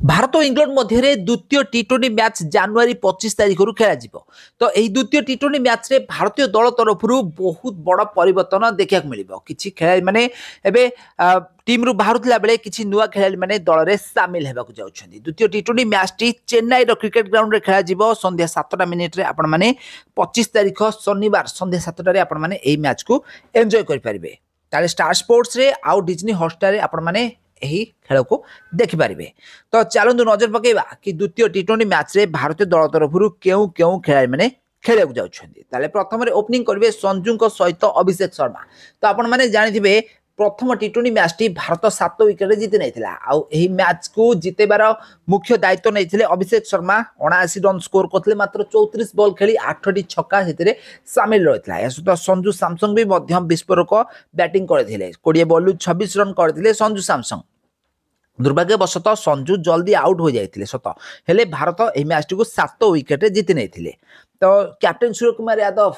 भारत और इंग्लैंड मध्य द्वितीय T20 match जनवरी 25 तारिख खेल तो यही द्वितीय टी20 मैच रे भारतीय दल तरफ बहुत बड़ परिवर्तन देखा मिल कि खेल माने एबे टीम रु बाहरुला बेले किसी नुआ खेलाड़ी माने दल में सामिल होगा जाउछन्ती। द्वितीय टी20 मैच टी चेन्नई क्रिकेट ग्राउंड रे खेल संध्या 7टा मिनिट रे आपण माने 25 तारिख शनिवार संध्या 7टा रे आपण माने एई मैच को एंजॉय करि परिबे। ताले स्टार स्पोर्ट्स रे आउ डिज्नी हॉटस्टार रे आपण माने यही खेल को देखिपारे। तो चलतु नजर पकेबा कि द्वितीय टी20 मैच रे भारतीय दल तरफ क्यों क्यों खेलाड़ी मैंने खेल जाऊँच। प्रथम ओपनिंग करेंगे संजू सहित अभिषेक शर्मा। तो आपण मैंने जानी प्रथम टी20 मैच टी भारत 7 विकेट जीति नहीं मैच को जितेबार मुख्य दायित्व नहीं अभिषेक शर्मा 79 रन स्कोर करते मात्र 34 बॉल खेली 8टी छक्का से सामिल रही है। सहित संजू सैमसंग भी विस्फोरक बैटिंग करते 20 बॉल 26 रन करते संजू सैमसंग। दुर्भाग्यवशतः संजू जल्दी आउट हो जाते सत हेले भारत यह मैच टी 7 विकेट जीति नहीं। तो कैप्टेन सूर्य कुमार यादव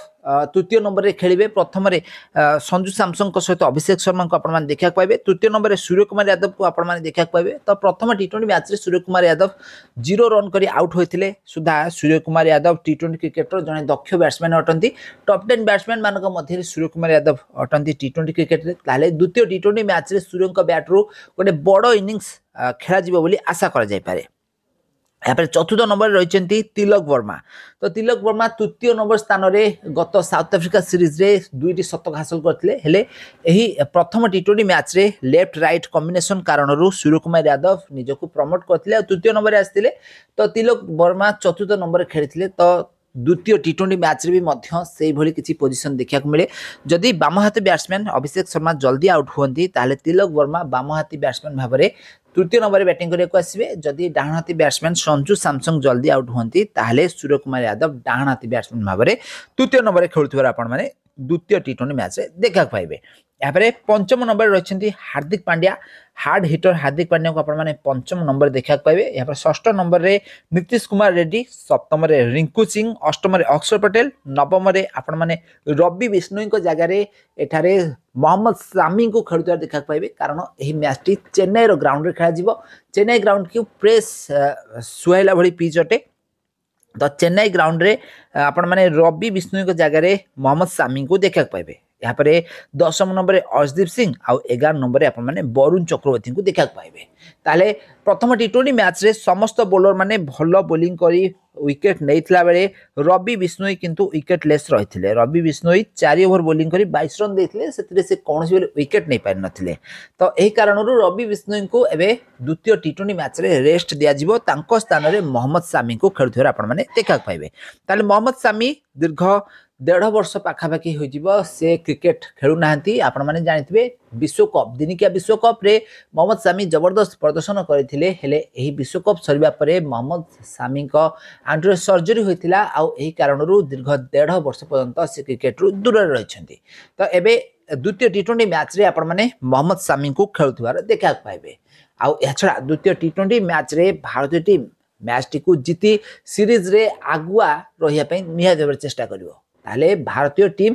तृतीय नंबर रे खेलिबे। प्रथम संजू सैमसंग सहित अभिषेक शर्मा को आपण देखा पाइबे। तृतीय नंबर रे सूर्य कुमार यादव को आपण देखा पाइबे। तो प्रथम टी20 मैच रे सूर्य कुमार यादव 0 रन करी आउट होते सुधा सूर्य कुमार यादव टी20 क्रिकेटर जड़े दक्ष बैट्समैन अटंती। टॉप 10 बैट्समैन मान मध्य सूर्य कुमार यादव अटंती टी20 क्रिकेट रे। ताले द्वितीय टी20 मैच रे सूर्य बैट्रु गोटे बड़ इनिंग्स खेला जिवो बोली आशा करा जाय पारे। यहाँ चतुर्थ नंबर रही तिलक वर्मा। तो तिलक वर्मा तृतीय नंबर स्थान में गत साउथ अफ्रिका सीरीज रे 2टी शतक हासिल करते प्रथम टी20 मैच रे लेफ्ट राइट कॉम्बिनेशन कारण सूर्य कुमार यादव निजक प्रमोट करते तृतीय नंबर आसते। तो तिलक वर्मा चतुर्थ नंबर खेली। तो द्वितीय टी20 मैच रे भी से भली किसी पोजिशन देखा मिले। जदि बामहाती बैट्समैन अभिषेक शर्मा जल्दी आउट हुई ताले तिलक वर्मा बामहाती बैट्समैन भाव में तृतीय नंबर बैटिंग करने आसवे। जदि डाहाती बैट्समैन संजू सैमसंग जल्दी आउट हुई ताले सूर्य कुमार यादव डाहाती बैट्समैन भाव में तृतीय नंबर खेलुवा आपण मैंने द्वितीय टी20 मैच देखा पाइबे। यहाँ पंचम नंबर रही हार्दिक पांड्या हार्ड हिटर हार्दिक पांड्या को आपण मैंने पंचम नंबर देखा पाइबे। यहाँ षष्ठ नंबर रे नीतीश कुमार रेड्डी, सप्तम रे रिंकू सिंह, अष्टम रे अक्षर पटेल, नवम रे आपण मैंने रवि बिश्नोई को जगह एठारे मोहम्मद सामी को खेलुवा देखा पाइबे। कारण यही मैच टी चेन्नई ग्राउंड रे खेल। चेन्नई ग्राउंड की प्रेस सुहाइला भली पिच अटे। तो चेन्नई ग्राउंड रे आपण माने रवि बिश्नोई को जगह मोहम्मद सामी को देखा पाइबे। यहाँ पर 10 नंबर अर्शदीप सिंह आउ 11 नंबर आपण माने वरुण चक्रवर्ती को देखा पाइबे। ताले प्रथम टी20 मैच रे समस्त बॉलर माने भलो बोलिंग करी विकेट नैथिला बेले रवि बिश्नोई किंतु विकेट लेस रही। रवि बिश्नोई 4 ओवर बोलिंग करी 22 रन देथिले से कौन सी विकेट नहीं पारि नथिले। तो यही कारण रवि बिश्नोई को एबे द्वितीय टी20 मैच रे रेस्ट दिया जिवो। तांको स्थान रे मोहम्मद सामी को खेलुथिबार आपण माने देखा पाइबे। ताले मोहम्मद सामी दीर्घ 1.5 वर्ष पाखापाखि हो से क्रिकेट खेलु नाहंती। आपण माने जानिथिबे विश्वकप दिनिकिया विश्वकप रे मोहम्मद सामी जबरदस्त प्रदर्शन करथिले। हेले एही विश्वकप सरिबा परे मोहम्मद सामी को आंट्रो सर्जरी होइतिला आउ एही कारणरू दीर्घ 1.5 वर्ष पर्यंत से क्रिकेट रु दूर रहिछन्ती। तो एबे द्वितीय टी20 मैच रे आपण माने मोहम्मद सामी को खेलुथिबार देखा पाइबे। आउ एछड़ा द्वितीय टी20 मैच रे भारतीय टीम मैच टी को जीती सीरीज रे आगुआ रहिया पई निहात चेष्टा करिवो। ताले भारतीय टीम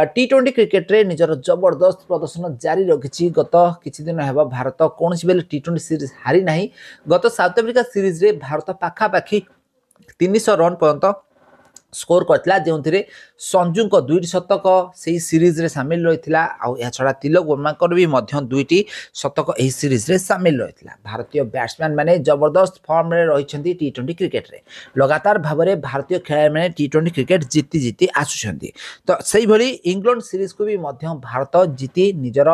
टी20 क्रिकेट रे निजर जबरदस्त प्रदर्शन जारी रखी। गत किछि दिन हेबा भारत कौन बेले टी20 सीरीज हारी नाही। गत साउथ अफ्रिका सीरीज रे भारत पाखापाखि 300 रन पर्यंत स्कोर करथिला जो संजू को 2टी शतक से सीरीज रे सामिल रहिथिला। आउ या छडा तिलक वर्मा को भी मध्य 2टी शतक एही सीरीज रे सामिल रहिथिला। भारतीय बैट्समैन माने जबरदस्त फॉर्म रे रहिछन्ती टी20 क्रिकेट रे। लगातार भाव में भारतीय खेलाड़ी माने टी20 क्रिकेट जीति जीति आसुछन्ती। तो सही भली इंग्लैंड सीरीज को भी मध्य भारत जीति निजर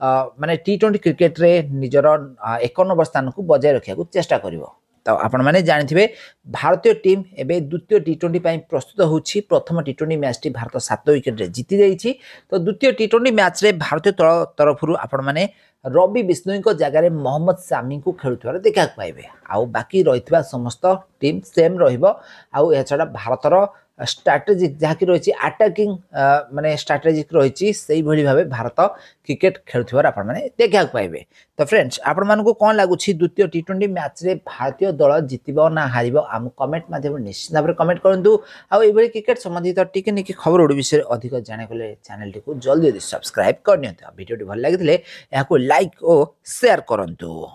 माने टी20 क्रिकेट रे निजर 1 नंबर स्थान को बजाय रखिया को चेष्टा करिवो। तो आपण माने जानिथिबे भारतीय टीम एबे द्वितीय टी20 पई प्रस्तुत होछि। प्रथम टी20 मैच टी भारत 7 विकेट रे जीति जाइछि। तो द्वितीय टी20 मैच रे भारतीय तरफरु आपण माने रवि बिश्नोई को जगह रे मोहम्मद सामी को खेलुथिबार देखा पाइबे। आउ बाकी रहितबा समस्त टीम सेम रहिबो। आउ एछडा भारतर स्ट्रैटेजिक जहाँकि रही अटैकिंग माने स्ट्रैटेजिक रही से भली भाव भारत क्रिकेट खेलुथिबार आपण माने देखा पाइबे। तो फ्रेंड्स आपण मानको कोन लागुछि द्वितीय टी20 मैच रे भारतीय दल जितिबो ना हारिबो आम कमेंट माध्यम निश्चित भाव कमेंट करंतु। आउ एभली क्रिकेट संबंधित टिके निके खबर ओडी विषय अधिक जाने कले चैनल टी को जल्दी जल्दी सब्सक्राइब करनियंतु। वीडियो टी भल लागिथिले याको लाइक और शेयर करंतु।